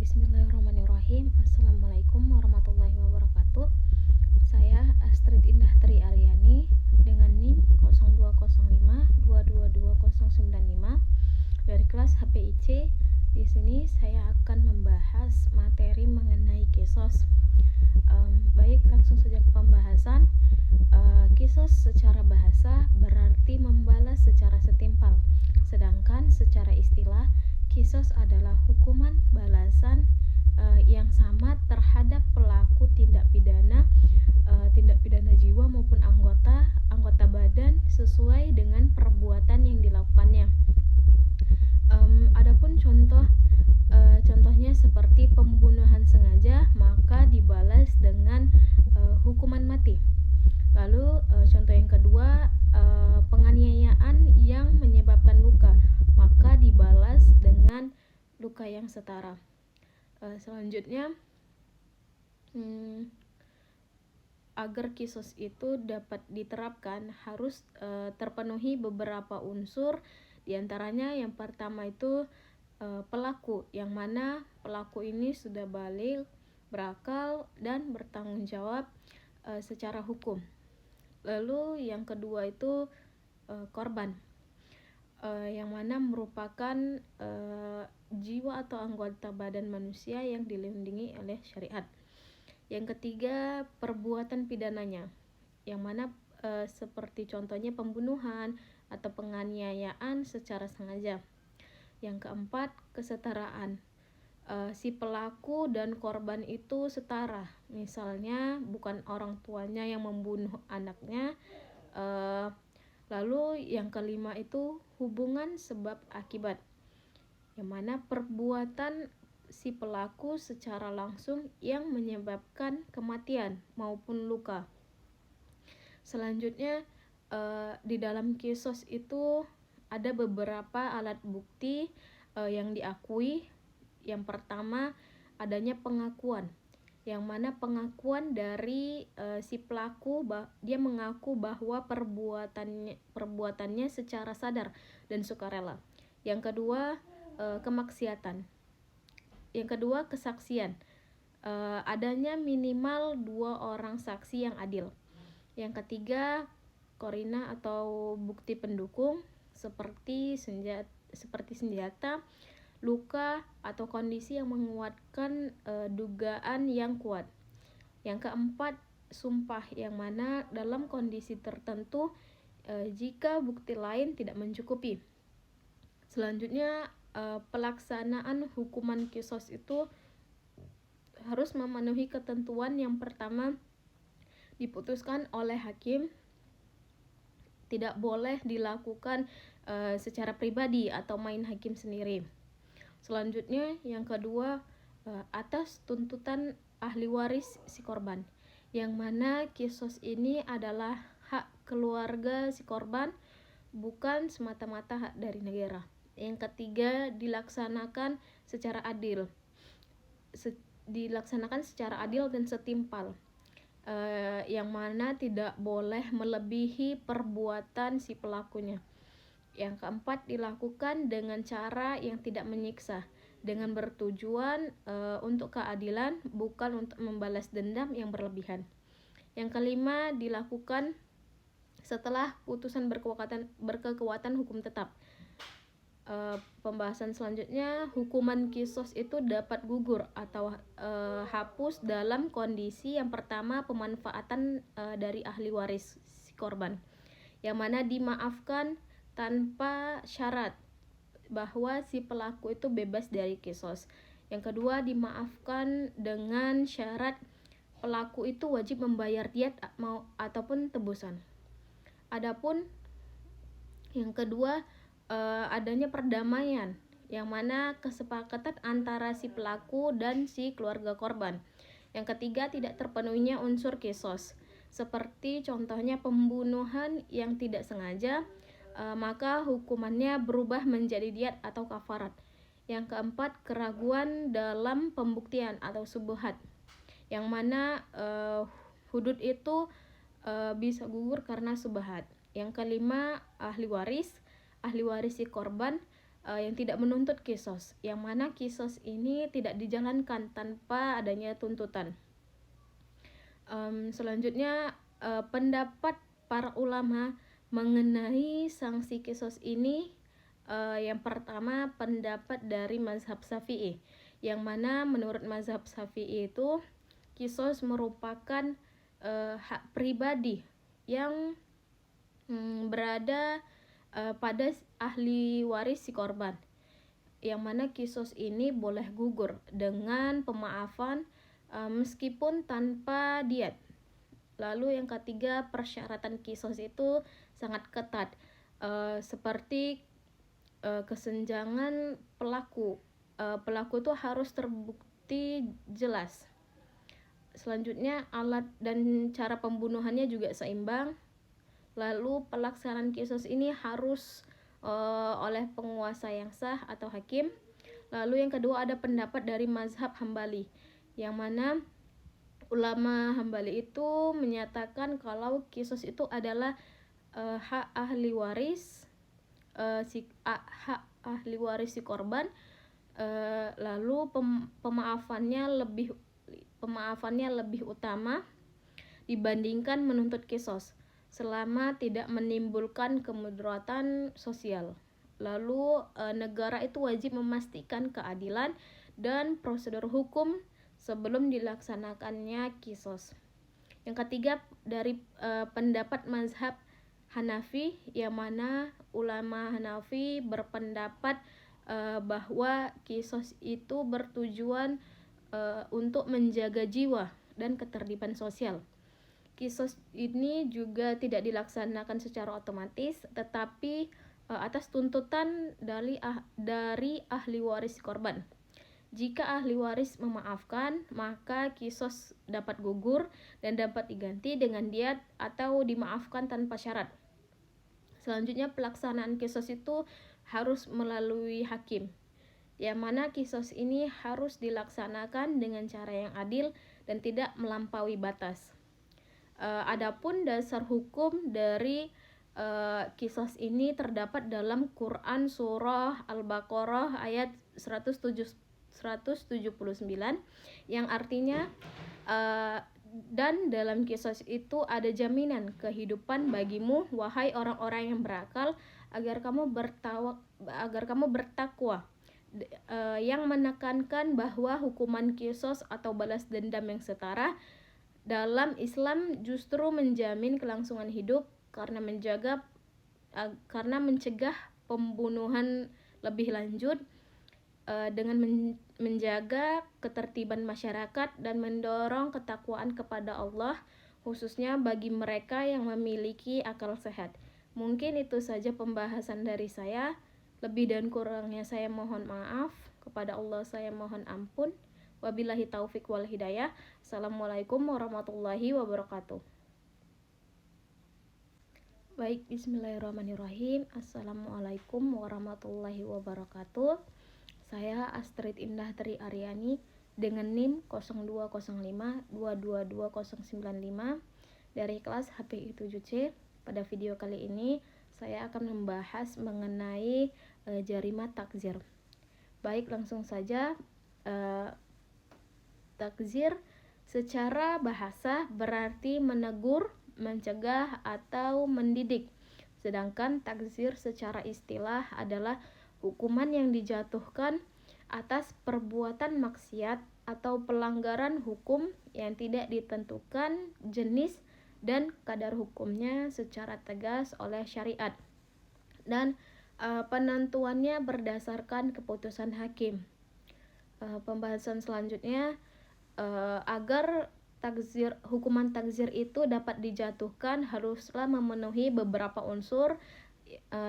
Bismillahirrahmanirrahim. Assalamualaikum warahmatullahi wabarakatuh. Saya Astrid Indah Tri Aryani dengan NIM 0205222095 dari kelas HPIC. Di sini saya akan membahas materi mengenai kisos. Baik, langsung saja ke pembahasan. Kisos secara bahasa berarti membalas secara setimpal. Sedangkan secara istilah, kisos adalah hukuman balasan yang sama terhadap pelaku tindak pidana jiwa maupun anggota badan sesuai dengan perbuatan yang dilakukannya. Adapun contohnya seperti pembunuhan sengaja, maka dibalas dengan hukuman mati. Lalu contoh yang kedua, penganiayaan yang menyebabkan luka, maka dibalas dengan luka yang setara. Selanjutnya, agar kisos itu dapat diterapkan harus terpenuhi beberapa unsur. Diantaranya yang pertama itu pelaku, yang mana pelaku ini sudah baligh, berakal, dan bertanggung jawab secara hukum. Lalu yang kedua itu korban, yang mana merupakan jiwa atau anggota badan manusia yang dilindungi oleh syariat. Yang ketiga, perbuatan pidananya, yang mana seperti contohnya pembunuhan atau penganiayaan secara sengaja. Yang keempat, kesetaraan. Si pelaku dan korban itu setara. Misalnya bukan orang tuanya yang membunuh anaknya. Lalu yang kelima itu hubungan sebab akibat, yang mana perbuatan si pelaku secara langsung yang menyebabkan kematian maupun luka. Selanjutnya, di dalam kisos itu ada beberapa alat bukti yang diakui. Yang pertama, adanya pengakuan, yang mana pengakuan dari si pelaku, dia mengaku bahwa perbuatannya secara sadar dan sukarela. Yang kedua, kemaksiatan. Yang kedua, kesaksian. Adanya minimal 2 orang saksi yang adil. Yang ketiga, korina atau bukti pendukung seperti senjata, luka, atau kondisi yang menguatkan dugaan yang kuat. Yang keempat, sumpah, yang mana dalam kondisi tertentu jika bukti lain tidak mencukupi. Selanjutnya, pelaksanaan hukuman kisos itu harus memenuhi ketentuan. Yang pertama, diputuskan oleh hakim, tidak boleh dilakukan secara pribadi atau main hakim sendiri. Selanjutnya, yang kedua, atas tuntutan ahli waris si korban, yang mana kisos ini adalah hak keluarga si korban, bukan semata-mata hak dari negara. Yang ketiga, dilaksanakan secara adil dan setimpal, yang mana tidak boleh melebihi perbuatan si pelakunya. Yang keempat, dilakukan dengan cara yang tidak menyiksa, dengan bertujuan untuk keadilan, bukan untuk membalas dendam yang berlebihan. Yang kelima, dilakukan setelah putusan berkekuatan hukum tetap. Pembahasan selanjutnya, hukuman kisos itu dapat gugur atau hapus dalam kondisi yang pertama, pemanfaatan dari ahli waris si korban, yang mana dimaafkan tanpa syarat bahwa si pelaku itu bebas dari kisos. Yang kedua, dimaafkan dengan syarat pelaku itu wajib membayar diat ataupun tebusan. Adapun yang kedua, adanya perdamaian, yang mana kesepakatan antara si pelaku dan si keluarga korban. Yang ketiga, tidak terpenuhinya unsur kisos, seperti contohnya pembunuhan yang tidak sengaja, maka hukumannya berubah menjadi diat atau kafarat. Yang keempat, keraguan dalam pembuktian atau syubhat, yang mana hudud itu bisa gugur karena syubhat. Yang kelima, ahli waris si korban yang tidak menuntut kisos, yang mana kisos ini tidak dijalankan tanpa adanya tuntutan. Selanjutnya pendapat para ulama mengenai sanksi kisos ini, yang pertama pendapat dari mazhab Syafi'i, yang mana menurut mazhab Syafi'i itu kisos merupakan hak pribadi yang berada pada ahli waris si korban, yang mana kisos ini boleh gugur dengan pemaafan meskipun tanpa diat. Lalu yang ketiga, persyaratan kisos itu sangat ketat, seperti kesenjangan pelaku. Pelaku itu harus terbukti jelas. Selanjutnya, alat dan cara pembunuhannya juga seimbang. Lalu pelaksanaan kisos ini harus oleh penguasa yang sah atau hakim. Lalu yang kedua ada pendapat dari mazhab Hambali, yang mana ulama Hambali itu menyatakan kalau kisos itu adalah hak ahli waris hak ahli waris si korban. Lalu pemaafannya lebih utama dibandingkan menuntut kisos selama tidak menimbulkan kemudaratan sosial. Lalu negara itu wajib memastikan keadilan dan prosedur hukum sebelum dilaksanakannya kisos. Yang ketiga dari pendapat mazhab Hanafi, yang mana ulama Hanafi berpendapat bahwa kisos itu bertujuan untuk menjaga jiwa dan ketertiban sosial. Kisos ini juga tidak dilaksanakan secara otomatis, tetapi atas tuntutan dari ahli waris korban. Jika ahli waris memaafkan, maka kisos dapat gugur dan dapat diganti dengan diat atau dimaafkan tanpa syarat. Selanjutnya, pelaksanaan kisos itu harus melalui hakim, yang mana kisos ini harus dilaksanakan dengan cara yang adil dan tidak melampaui batas. Adapun dasar hukum dari kisos ini terdapat dalam Quran surah Al-Baqarah ayat 179, yang artinya dan dalam kisos itu ada jaminan kehidupan bagimu, wahai orang-orang yang berakal, agar kamu bertakwa, yang menekankan bahwa hukuman kisos atau balas dendam yang setara dalam Islam justru menjamin kelangsungan hidup karena mencegah pembunuhan lebih lanjut, dengan menjaga ketertiban masyarakat dan mendorong ketakwaan kepada Allah, khususnya bagi mereka yang memiliki akal sehat. Mungkin itu saja pembahasan dari saya. Lebih dan kurangnya saya mohon maaf. Kepada Allah saya mohon ampun. Wabillahi taufik wal hidayah. Assalamualaikum warahmatullahi wabarakatuh. Baik, bismillahirrahmanirrahim. Assalamualaikum warahmatullahi wabarakatuh. Saya Astrid Indah Tri Aryani dengan NIM 0205222095 dari kelas HPI 7C. Pada video kali ini saya akan membahas mengenai jarima takzir. Baik, langsung saja. Takzir secara bahasa berarti menegur, mencegah, atau mendidik. Sedangkan takzir secara istilah adalah hukuman yang dijatuhkan atas perbuatan maksiat atau pelanggaran hukum yang tidak ditentukan jenis dan kadar hukumnya secara tegas oleh syariat, dan penentuannya berdasarkan keputusan hakim. Pembahasan selanjutnya, agar hukuman takzir itu dapat dijatuhkan haruslah memenuhi beberapa unsur,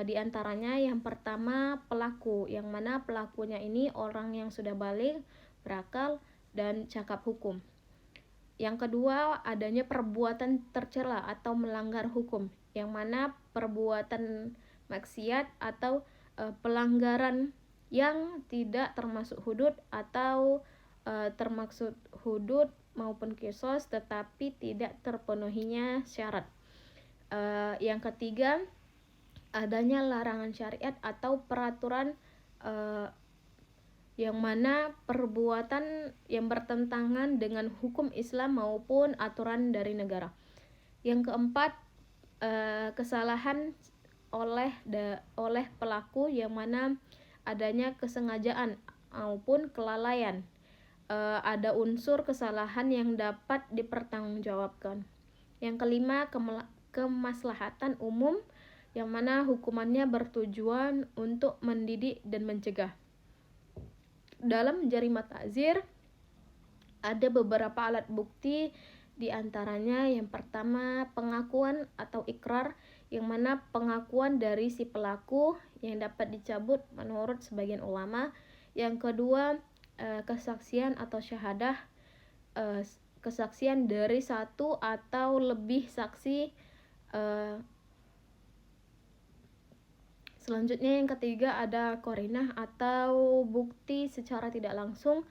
di antaranya yang pertama pelaku, yang mana pelakunya ini orang yang sudah balik, berakal, dan cakap hukum. Yang kedua, adanya perbuatan tercela atau melanggar hukum, yang mana perbuatan maksiat atau pelanggaran yang tidak termasuk hudud atau termaksud hudud maupun kisos tetapi tidak terpenuhinya syarat. Yang ketiga, adanya larangan syariat atau peraturan yang mana perbuatan yang bertentangan dengan hukum Islam maupun aturan dari negara. Yang keempat, kesalahan oleh pelaku yang mana adanya kesengajaan maupun kelalaian. Ada unsur kesalahan yang dapat dipertanggungjawabkan. Yang kelima, kemaslahatan umum yang mana hukumannya bertujuan untuk mendidik dan mencegah. Dalam jarima ta'zir ada beberapa alat bukti, di antaranya yang pertama pengakuan atau ikrar, yang mana pengakuan dari si pelaku yang dapat dicabut menurut sebagian ulama. Yang kedua, kesaksian atau syahadah, kesaksian dari satu atau lebih saksi. Selanjutnya yang ketiga ada qarinah atau bukti secara tidak langsung,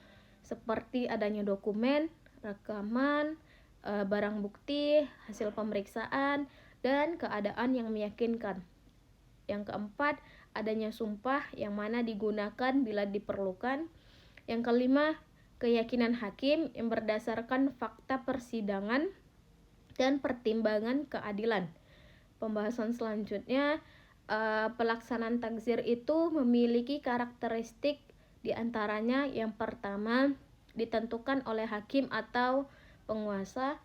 seperti adanya dokumen, rekaman, barang bukti, hasil pemeriksaan, dan keadaan yang meyakinkan. Yang keempat, adanya sumpah yang mana digunakan bila diperlukan. Yang kelima, keyakinan hakim yang berdasarkan fakta persidangan dan pertimbangan keadilan. Pembahasan selanjutnya, pelaksanaan takzir itu memiliki karakteristik, di antaranya yang pertama ditentukan oleh hakim atau penguasa,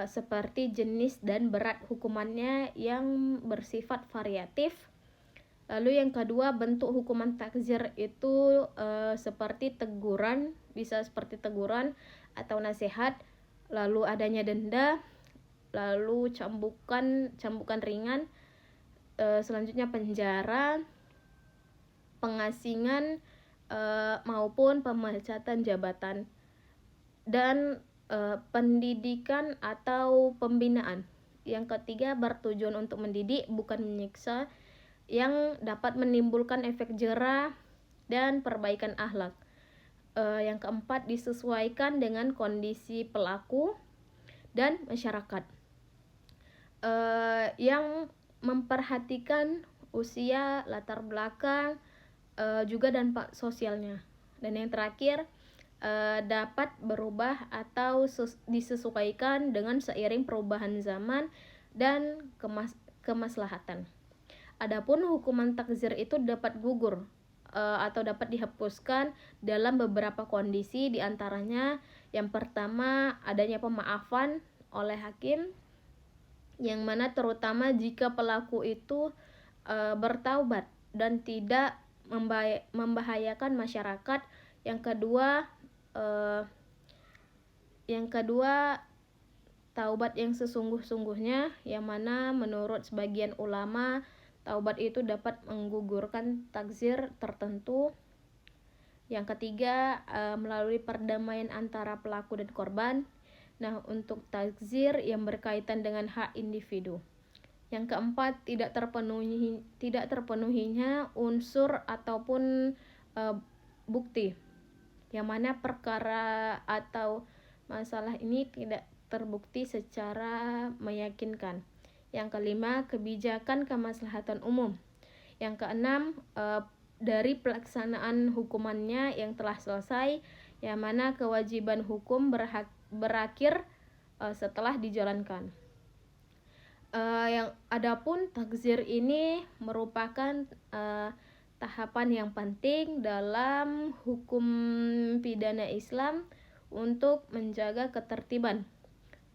seperti jenis dan berat hukumannya yang bersifat variatif. Lalu yang kedua, bentuk hukuman takzir itu seperti teguran, bisa seperti teguran atau nasihat, lalu adanya denda, lalu cambukan ringan, selanjutnya penjara, pengasingan, maupun pemecatan jabatan, dan pendidikan atau pembinaan. Yang ketiga, bertujuan untuk mendidik bukan menyiksa, yang dapat menimbulkan efek jera dan perbaikan akhlak. Yang keempat, disesuaikan dengan kondisi pelaku dan masyarakat, yang memperhatikan usia, latar belakang, juga dampak sosialnya. Dan yang terakhir, dapat berubah atau disesuaikan dengan seiring perubahan zaman dan kemaslahatan. Adapun hukuman takzir itu dapat gugur atau dapat dihapuskan dalam beberapa kondisi, di antaranya yang pertama adanya pemaafan oleh hakim, yang mana terutama jika pelaku itu bertaubat dan tidak membahayakan masyarakat. Yang kedua, taubat yang sesungguh-sungguhnya, yang mana menurut sebagian ulama taubat itu dapat menggugurkan takzir tertentu. Yang ketiga, melalui perdamaian antara pelaku dan korban. Nah, untuk takzir yang berkaitan dengan hak individu. Yang keempat, tidak terpenuhinya unsur ataupun bukti, yang mana perkara atau masalah ini tidak terbukti secara meyakinkan. Yang kelima, kebijakan kemaslahatan umum. Yang keenam, dari pelaksanaan hukumannya yang telah selesai, yang mana kewajiban hukum berakhir setelah dijalankan. Yang adapun takzir ini merupakan tahapan yang penting dalam hukum pidana Islam untuk menjaga ketertiban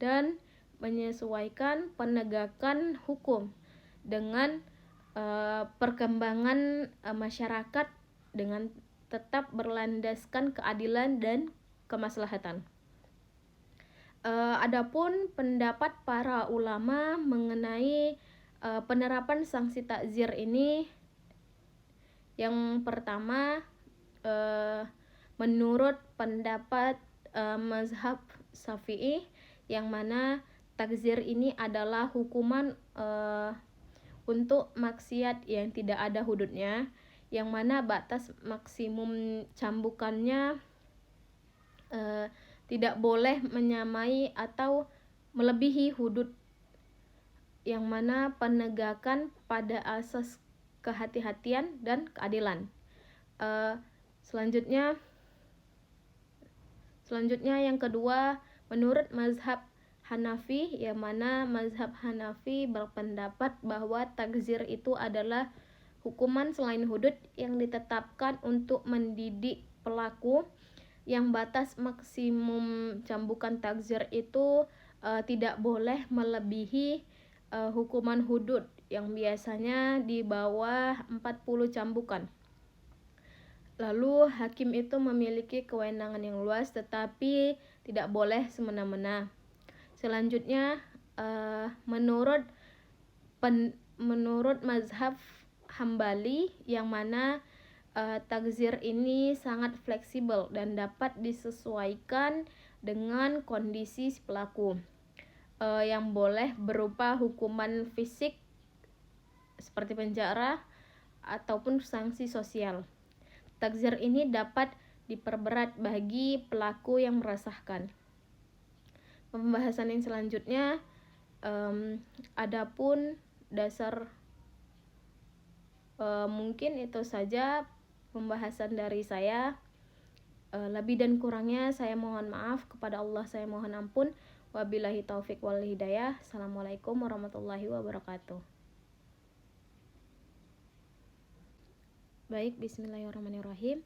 dan menyesuaikan penegakan hukum dengan perkembangan masyarakat dengan tetap berlandaskan keadilan dan kemaslahatan. Adapun pendapat para ulama mengenai penerapan sanksi takzir ini, yang pertama, menurut pendapat mazhab Syafi'i, yang mana takzir ini adalah hukuman untuk maksiat yang tidak ada hududnya, yang mana batas maksimum cambukannya tidak boleh menyamai atau melebihi hudud, yang mana penegakan pada asas kehati-hatian dan keadilan. Selanjutnya yang kedua, menurut mazhab Hanafi, yang mana mazhab Hanafi berpendapat bahwa takzir itu adalah hukuman selain hudud yang ditetapkan untuk mendidik pelaku, yang batas maksimum cambukan takzir itu tidak boleh melebihi hukuman hudud yang biasanya di bawah 40 cambukan. Lalu hakim itu memiliki kewenangan yang luas tetapi tidak boleh semena-mena. Selanjutnya menurut mazhab Hambali, yang mana takzir ini sangat fleksibel dan dapat disesuaikan dengan kondisi si pelaku, yang boleh berupa hukuman fisik seperti penjara ataupun sanksi sosial. Takzir ini dapat diperberat bagi pelaku yang meresahkan. Pembahasan yang selanjutnya, adapun dasar, mungkin itu saja pembahasan dari saya. Lebih dan kurangnya saya mohon maaf, kepada Allah saya mohon ampun. Wabillahi taufik wal hidayah. Assalamualaikum warahmatullahi wabarakatuh. Baik, bismillahirrahmanirrahim.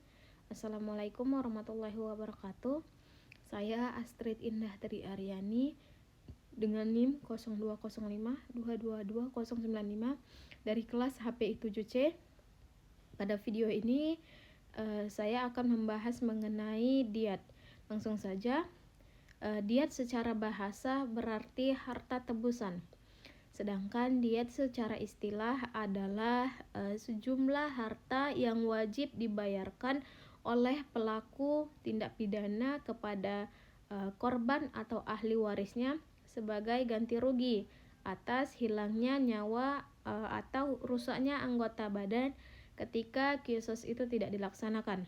Assalamualaikum warahmatullahi wabarakatuh. Saya Astrid Indah Tri Aryani dengan NIM 0205222095 dari kelas HPI 7C. Pada video ini saya akan membahas mengenai diat. Langsung saja. Diat secara bahasa berarti harta tebusan. Sedangkan diat secara istilah adalah sejumlah harta yang wajib dibayarkan oleh pelaku tindak pidana kepada korban atau ahli warisnya sebagai ganti rugi atas hilangnya nyawa atau rusaknya anggota badan ketika kisos itu tidak dilaksanakan.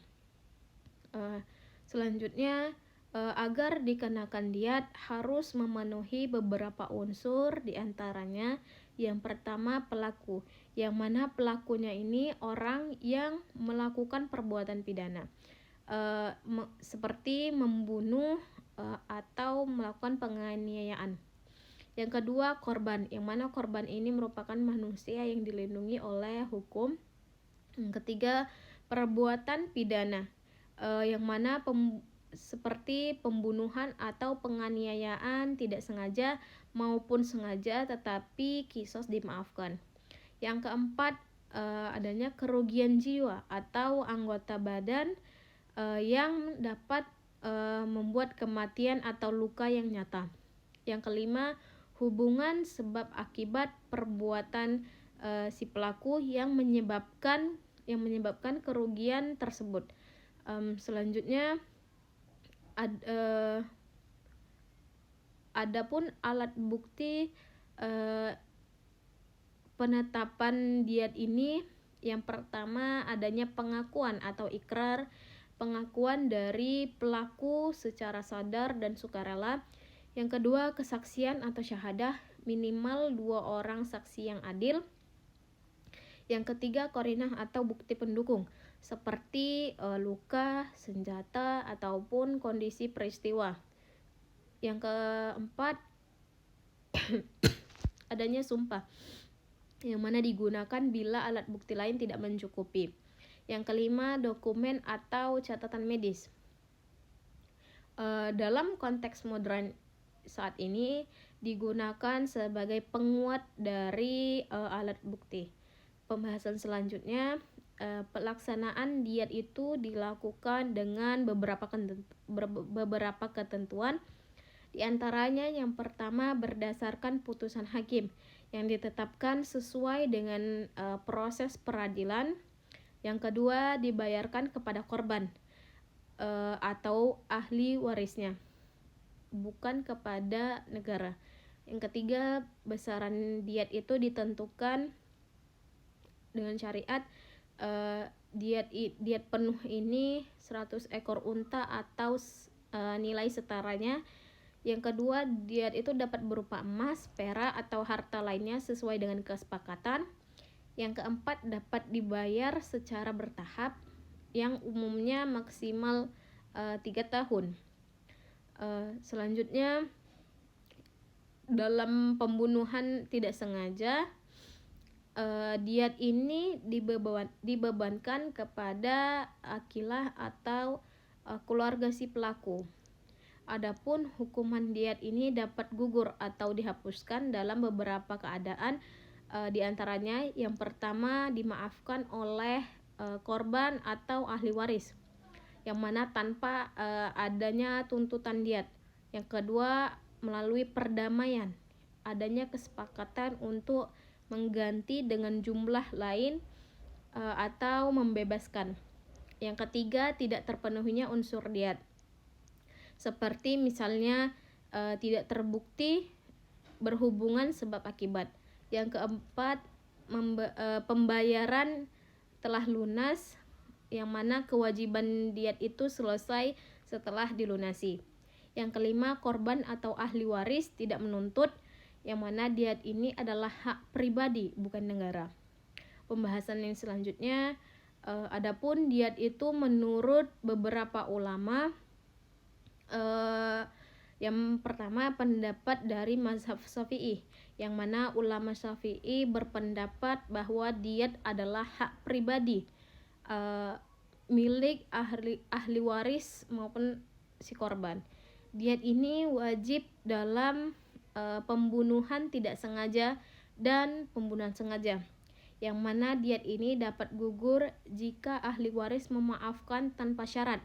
Selanjutnya, agar dikenakan diat harus memenuhi beberapa unsur, diantaranya yang pertama pelaku, yang mana pelakunya ini orang yang melakukan perbuatan pidana, seperti membunuh atau melakukan penganiayaan. Yang kedua korban, yang mana korban ini merupakan manusia yang dilindungi oleh hukum. Yang ketiga perbuatan pidana, yang mana seperti pembunuhan atau penganiayaan tidak sengaja maupun sengaja tetapi kisos dimaafkan. Yang keempat, adanya kerugian jiwa atau anggota badan yang dapat membuat kematian atau luka yang nyata. Yang kelima, hubungan sebab akibat perbuatan si pelaku yang menyebabkan kerugian tersebut. Selanjutnya, adapun alat bukti penetapan diat ini, yang pertama adanya pengakuan atau ikrar, pengakuan dari pelaku secara sadar dan sukarela. Yang kedua kesaksian atau syahadah, minimal 2 orang saksi yang adil. Yang ketiga qarinah atau bukti pendukung seperti luka, senjata ataupun kondisi peristiwa. Yang keempat adanya sumpah, yang mana digunakan bila alat bukti lain tidak mencukupi. Yang kelima dokumen atau catatan medis. Dalam konteks modern saat ini digunakan sebagai penguat dari alat bukti. Pembahasan selanjutnya, pelaksanaan diat itu dilakukan dengan beberapa ketentuan. Di antaranya yang pertama berdasarkan putusan hakim yang ditetapkan sesuai dengan proses peradilan. Yang kedua dibayarkan kepada korban atau ahli warisnya, bukan kepada negara. Yang ketiga, besaran diat itu ditentukan dengan syariat. Diat penuh ini 100 ekor unta atau nilai setaranya. Yang kedua, diat itu dapat berupa emas, perak atau harta lainnya sesuai dengan kesepakatan. Yang keempat, dapat dibayar secara bertahap. yang umumnya maksimal 3 tahun. Selanjutnya, dalam pembunuhan tidak sengaja, diat ini dibebankan kepada akilah atau keluarga si pelaku. Adapun hukuman diat ini dapat gugur atau dihapuskan dalam beberapa keadaan, di antaranya yang pertama dimaafkan oleh korban atau ahli waris, yang mana tanpa adanya tuntutan diat. Yang kedua, melalui perdamaian, adanya kesepakatan untuk mengganti dengan jumlah lain atau membebaskan. Yang ketiga, tidak terpenuhinya unsur diat, seperti misalnya tidak terbukti berhubungan sebab akibat. Yang keempat, pembayaran telah lunas, yang mana kewajiban diat itu selesai setelah dilunasi. Yang kelima, korban atau ahli waris tidak menuntut, yang mana diat ini adalah hak pribadi bukan negara. Pembahasan yang selanjutnya, adapun diat itu menurut beberapa ulama, yang pertama pendapat dari mazhab Syafi'i, yang mana ulama Syafi'i berpendapat bahwa diat adalah hak pribadi milik ahli waris maupun si korban. Diat ini wajib dalam pembunuhan tidak sengaja dan pembunuhan sengaja, yang mana diat ini dapat gugur jika ahli waris memaafkan tanpa syarat.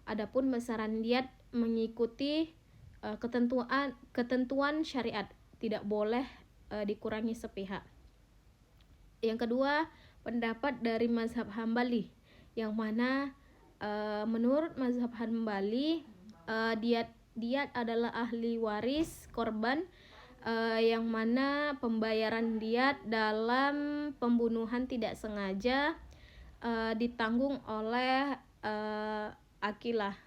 Adapun besaran diat mengikuti ketentuan syariat, tidak boleh dikurangi sepihak. Yang kedua, pendapat dari mazhab Hambali, yang mana menurut mazhab Hambali, diat adalah ahli waris korban, yang mana pembayaran diat dalam pembunuhan tidak sengaja ditanggung oleh akilah.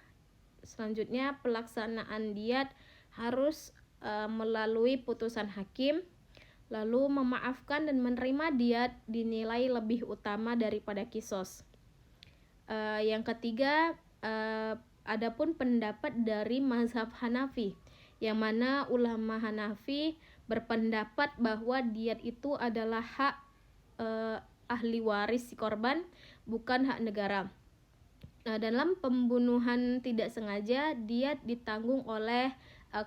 Selanjutnya, pelaksanaan diat harus melalui putusan hakim. Lalu, memaafkan dan menerima diat dinilai lebih utama daripada kisos. Yang ketiga, adapun pendapat dari mazhab Hanafi, yang mana ulama Hanafi berpendapat bahwa diat itu adalah hak ahli waris si korban, bukan hak negara. Dalam pembunuhan tidak sengaja, diat ditanggung oleh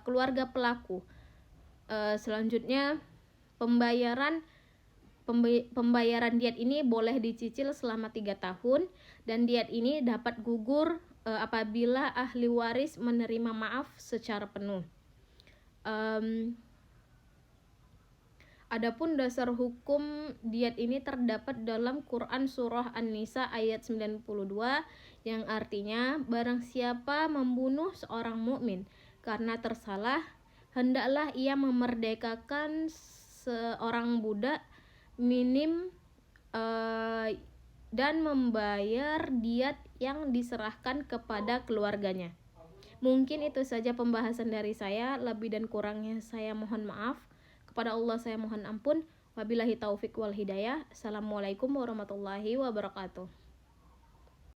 keluarga pelaku. Selanjutnya, pembayaran diat ini boleh dicicil selama 3 tahun, dan diat ini dapat gugur apabila ahli waris menerima maaf secara penuh. Adapun dasar hukum diat ini terdapat dalam Quran surah An-Nisa ayat 92, yang artinya, barang siapa membunuh seorang mukmin karena tersalah, hendaklah ia memerdekakan seorang budak minim dan membayar diat yang diserahkan kepada keluarganya. Mungkin itu saja pembahasan dari saya. Lebih dan kurangnya saya mohon maaf. Kepada Allah saya mohon ampun. Wabillahi taufik wal hidayah. Assalamualaikum warahmatullahi wabarakatuh.